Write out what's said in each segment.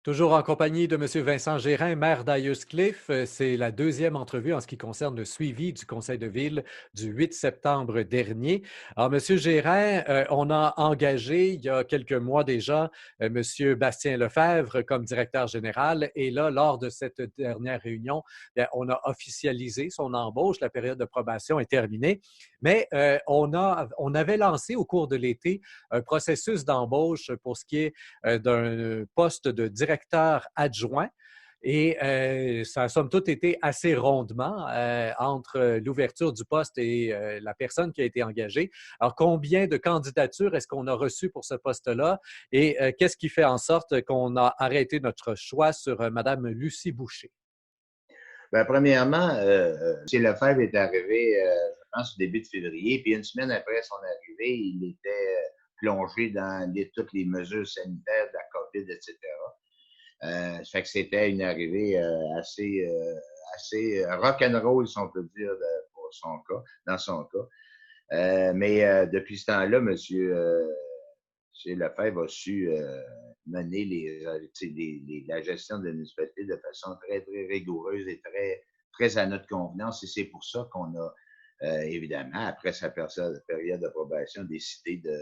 Toujours en compagnie de Monsieur Vincent Gérin, maire d'Ayerscliffe. C'est la deuxième entrevue en ce qui concerne le suivi du conseil de ville du 8 septembre dernier. Alors, Monsieur Gérin, on a engagé il y a quelques mois déjà Monsieur Bastien Lefebvre comme directeur général. Et là, lors de cette dernière réunion, bien, on a officialisé son embauche. La période de probation est terminée. Mais on avait lancé au cours de l'été un processus d'embauche pour ce qui est d'un poste de directeur adjoint. Et ça a somme toute été assez rondement entre l'ouverture du poste et la personne qui a été engagée. Alors, combien de candidatures est-ce qu'on a reçues pour ce poste-là? Et qu'est-ce qui fait en sorte qu'on a arrêté notre choix sur Mme Lucie Boucher? Ben, premièrement, M. Lefebvre est arrivé, je pense, au début de février, puis une semaine après son arrivée, il était plongé dans toutes les mesures sanitaires de la COVID, etc. Ça fait que c'était une arrivée assez rock'n'roll, si on peut dire, pour son cas, dans son cas. Mais depuis ce temps-là, M. Lefebvre a su mener la gestion de la municipalité de façon très, très rigoureuse et très, très à notre convenance. Et c'est pour ça qu'on a, évidemment, après sa période d'approbation, décidé de,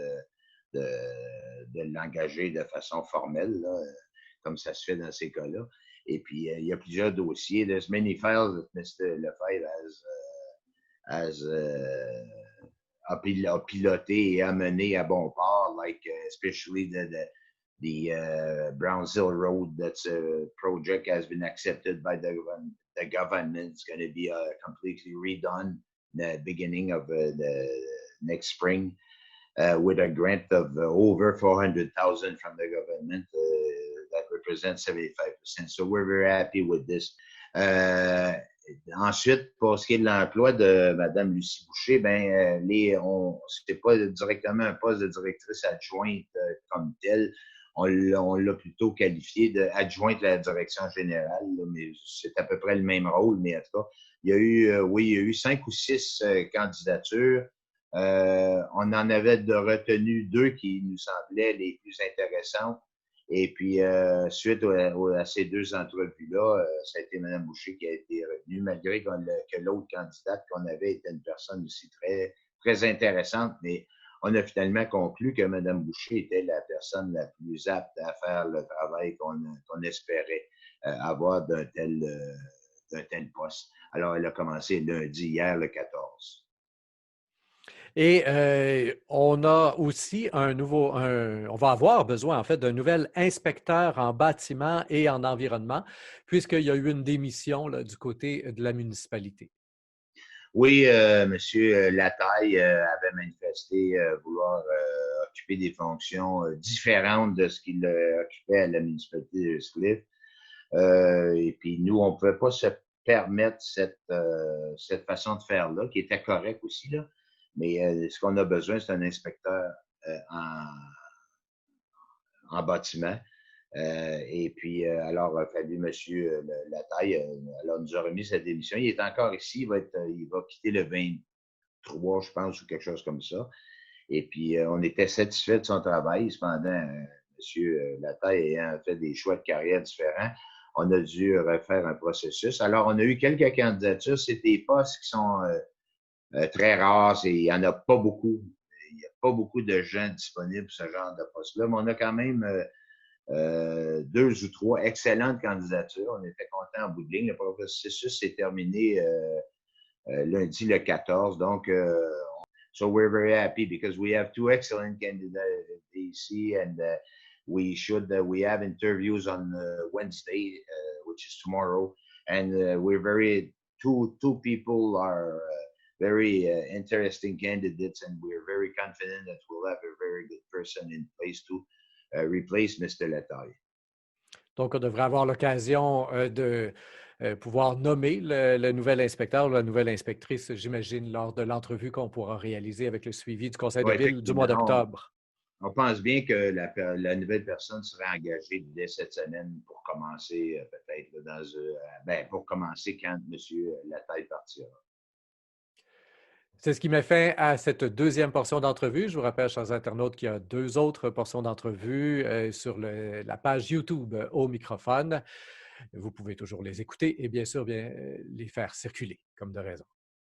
de l'engager de façon formelle, là, comme ça se fait dans ces cas-là. Et puis, il y a plusieurs dossiers. There's many files that Mr. Lefebvre a piloté et amené à bon port, like especially the Brownsville Road. That's a project has been accepted by the government. It's going to be completely redone the beginning of the next spring with a grant of over 400,000 from the government. That represents 75%. So we're very happy with this. Ensuite, pour ce qui est de l'emploi de Mme Lucie Boucher, ben, c'est pas directement un poste de directrice adjointe comme tel. On l'a plutôt qualifié d'adjointe à la direction générale, là, mais c'est à peu près le même rôle, mais en tout cas, il y a eu 5 ou 6 candidatures. On en avait retenu 2 qui nous semblaient les plus intéressantes. Et puis, suite à ces 2 entrevues-là, ça a été Mme Boucher qui a été retenue, malgré que l'autre candidate qu'on avait était une personne aussi très, très intéressante. Mais on a finalement conclu que Mme Boucher était la personne la plus apte à faire le travail qu'on espérait avoir d'un tel poste. Alors, elle a commencé lundi, hier, le 14. Et on a aussi on va avoir besoin en fait d'un nouvel inspecteur en bâtiment et en environnement, puisqu'il y a eu une démission là, du côté de la municipalité. Oui, M. Lataille avait manifesté vouloir occuper des fonctions différentes de ce qu'il occupait à la municipalité de Cliff. Et puis nous, on ne pouvait pas se permettre cette façon de faire-là, qui était correcte aussi, là. Mais ce qu'on a besoin, c'est un inspecteur en bâtiment. Et puis, alors, il a fallu M. Lataille, alors, nous a remis sa démission. Il est encore ici, il va quitter le 23, je pense, ou quelque chose comme ça. Et puis, on était satisfait de son travail. Cependant, M. Lataille ayant fait des choix de carrière différents, on a dû refaire un processus. Alors, on a eu quelques candidatures. C'est des postes qui sont très rares. Il n'y en a pas beaucoup. Il n'y a pas beaucoup de gens disponibles pour ce genre de poste-là. Mais on a quand même 2 ou 3 excellentes candidatures. On était contents en bout de ligne. Le processus s'est terminé lundi le 14. Donc, so we're very happy because we have 2 excellent candidates at DC, and we have interviews on Wednesday, which is tomorrow, and we're very two people are very interesting candidates, and we're very confident that we'll have a very good person in place to replace Mr. Lataille. Donc, on devrait avoir l'occasion de pouvoir nommer le nouvel inspecteur ou la nouvelle inspectrice, j'imagine, lors de l'entrevue qu'on pourra réaliser avec le suivi du conseil de Ouais, ville du mois effectivement, d'octobre. on pense bien que la nouvelle personne sera engagée dès cette semaine pour commencer peut-être pour commencer quand M. Lataille partira. C'est ce qui met fin à cette deuxième portion d'entrevue. Je vous rappelle, chers internautes, qu'il y a deux autres portions d'entrevue sur la page YouTube au microphone. Vous pouvez toujours les écouter et bien sûr bien, les faire circuler comme de raison.